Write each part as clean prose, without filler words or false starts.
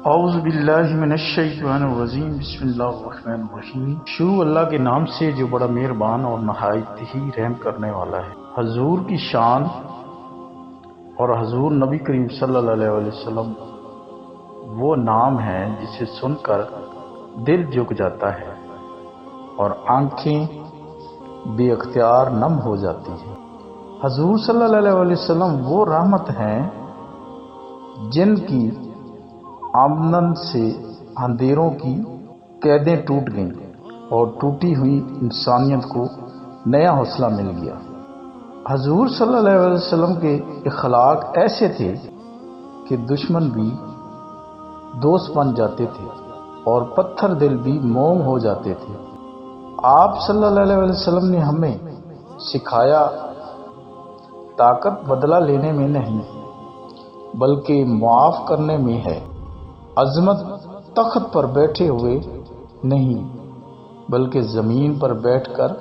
اعوذ باللہ من الشیطان الرجیم، بسم اللہ الرحمن الرحیم۔ شروع اللہ کے نام سے جو بڑا مہربان اور نہایت ہی رحم کرنے والا ہے۔ حضور کی شان اور حضور نبی کریم صلی اللہ علیہ وسلم وہ نام ہے جسے سن کر دل جھک جاتا ہے اور آنکھیں بے اختیار نم ہو جاتی ہیں۔ حضور صلی اللہ علیہ وسلم وہ رحمت ہیں جن کی آمدن سے اندھیروں کی قیدیں ٹوٹ گئیں اور ٹوٹی ہوئی انسانیت کو نیا حوصلہ مل گیا۔ حضور صلی اللہ علیہ وسلم کے اخلاق ایسے تھے کہ دشمن بھی دوست بن جاتے تھے اور پتھر دل بھی موم ہو جاتے تھے۔ آپ صلی اللہ علیہ وسلم نے ہمیں سکھایا طاقت بدلہ لینے میں نہیں بلکہ معاف کرنے میں ہے، عظمت تخت پر بیٹھے ہوئے نہیں بلکہ زمین پر بیٹھ کر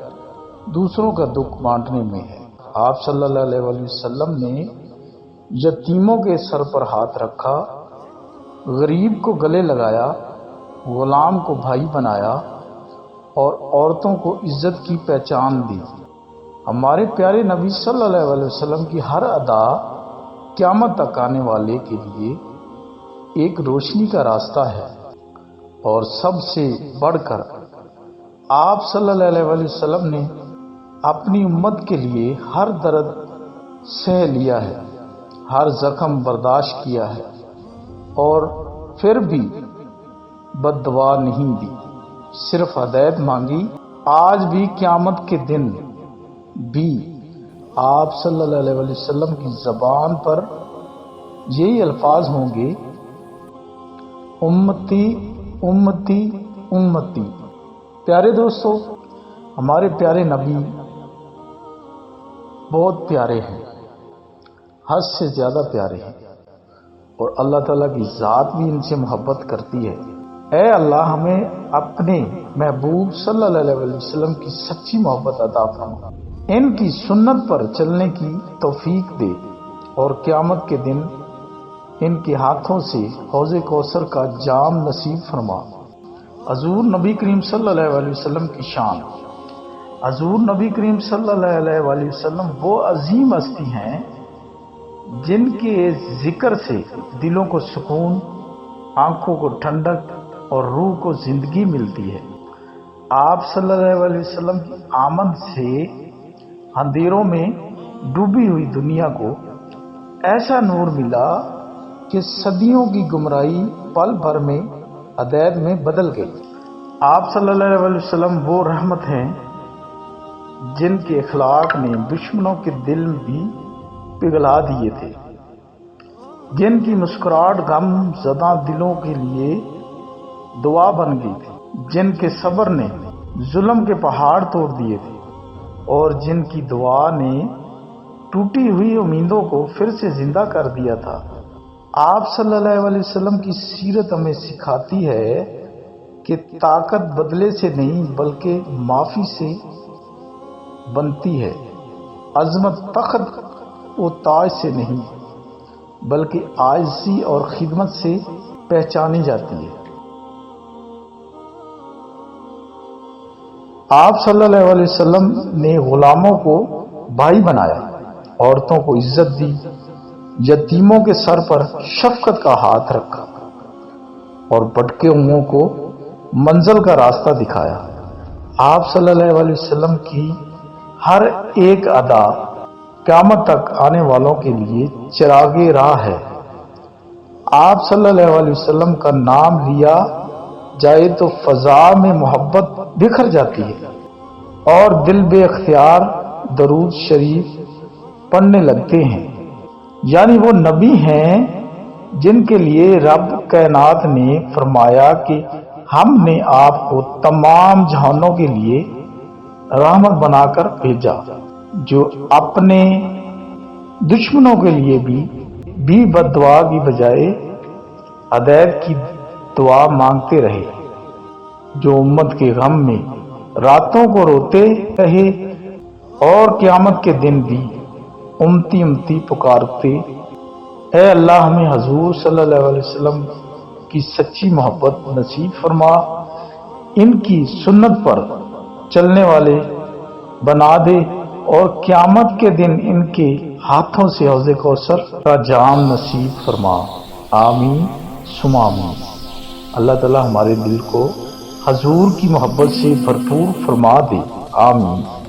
دوسروں کا دکھ بانٹنے میں ہے۔ آپ صلی اللہ علیہ وسلم نے یتیموں کے سر پر ہاتھ رکھا، غریب کو گلے لگایا، غلام کو بھائی بنایا اور عورتوں کو عزت کی پہچان دی۔ ہمارے پیارے نبی صلی اللہ علیہ وسلم کی ہر ادا قیامت تک آنے والے کے لیے ایک روشنی کا راستہ ہے، اور سب سے بڑھ کر آپ صلی اللہ علیہ وسلم نے اپنی امت کے لیے ہر درد سہ لیا ہے، ہر زخم برداشت کیا ہے اور پھر بھی بد دعا نہیں دی، صرف ہدایت مانگی۔ آج بھی قیامت کے دن بھی آپ صلی اللہ علیہ وسلم کی زبان پر یہی الفاظ ہوں گے، امتی امتی امتی۔ پیارے دوستو، ہمارے پیارے نبی بہت پیارے ہیں، حد سے زیادہ پیارے ہیں، اور اللہ تعالیٰ کی ذات بھی ان سے محبت کرتی ہے۔ اے اللہ، ہمیں اپنے محبوب صلی اللہ علیہ وسلم کی سچی محبت عطا فرما، ان کی سنت پر چلنے کی توفیق دے، اور قیامت کے دن ان کے ہاتھوں سے حوض کوثر کا جام نصیب فرما۔ حضور نبی کریم صلی اللہ علیہ وسلم کی شان۔ حضور نبی کریم صلی اللہ علیہ وسلم وہ عظیم ہستی ہیں جن کے ذکر سے دلوں کو سکون، آنکھوں کو ٹھنڈک اور روح کو زندگی ملتی ہے۔ آپ صلی اللہ علیہ وسلم کی آمد سے اندھیروں میں ڈوبی ہوئی دنیا کو ایسا نور ملا کہ صدیوں کی گمراہی پل بھر میں ہدایت میں بدل گئی۔ آپ صلی اللہ علیہ وسلم وہ رحمت ہیں جن کے اخلاق نے دشمنوں کے دل بھی پگھلا دیے تھے، جن کی مسکراہٹ غم زدہ دلوں کے لیے دعا بن گئی تھی، جن کے صبر نے ظلم کے پہاڑ توڑ دیے تھے، اور جن کی دعا نے ٹوٹی ہوئی امیدوں کو پھر سے زندہ کر دیا تھا۔ آپ صلی اللہ علیہ وسلم کی سیرت ہمیں سکھاتی ہے کہ طاقت بدلے سے نہیں بلکہ معافی سے بنتی ہے، عظمت تخت و تاج سے نہیں بلکہ عاجزی اور خدمت سے پہچانی جاتی ہے۔ آپ صلی اللہ علیہ وسلم نے غلاموں کو بھائی بنایا، عورتوں کو عزت دی، یتیموں کے سر پر شفقت کا ہاتھ رکھا اور بھٹکے ہوئوں کو منزل کا راستہ دکھایا۔ آپ صلی اللہ علیہ وسلم کی ہر ایک ادا قیامت تک آنے والوں کے لیے چراغ راہ ہے۔ آپ صلی اللہ علیہ وسلم کا نام لیا جائے تو فضا میں محبت بکھر جاتی ہے اور دل بے اختیار درود شریف پڑھنے لگتے ہیں۔ یعنی وہ نبی ہیں جن کے لیے رب کائنات نے فرمایا کہ ہم نے آپ کو تمام جہانوں کے لیے رحمت بنا کر بھیجا، جو اپنے دشمنوں کے لیے بھی بد دعا کی بجائے ہدایت کی دعا مانگتے رہے، جو امت کے غم میں راتوں کو روتے رہے اور قیامت کے دن بھی امتی امتی پکارتے۔ اے اللہ، ہمیں حضور صلی اللہ علیہ وسلم کی سچی محبت نصیب فرما، ان کی سنت پر چلنے والے بنا دے، اور قیامت کے دن ان کے ہاتھوں سے حوض کوثر کا جام نصیب فرما۔ آمین ثم آمین۔ اللہ تعالی ہمارے دل کو حضور کی محبت سے بھرپور فرما دے۔ آمین۔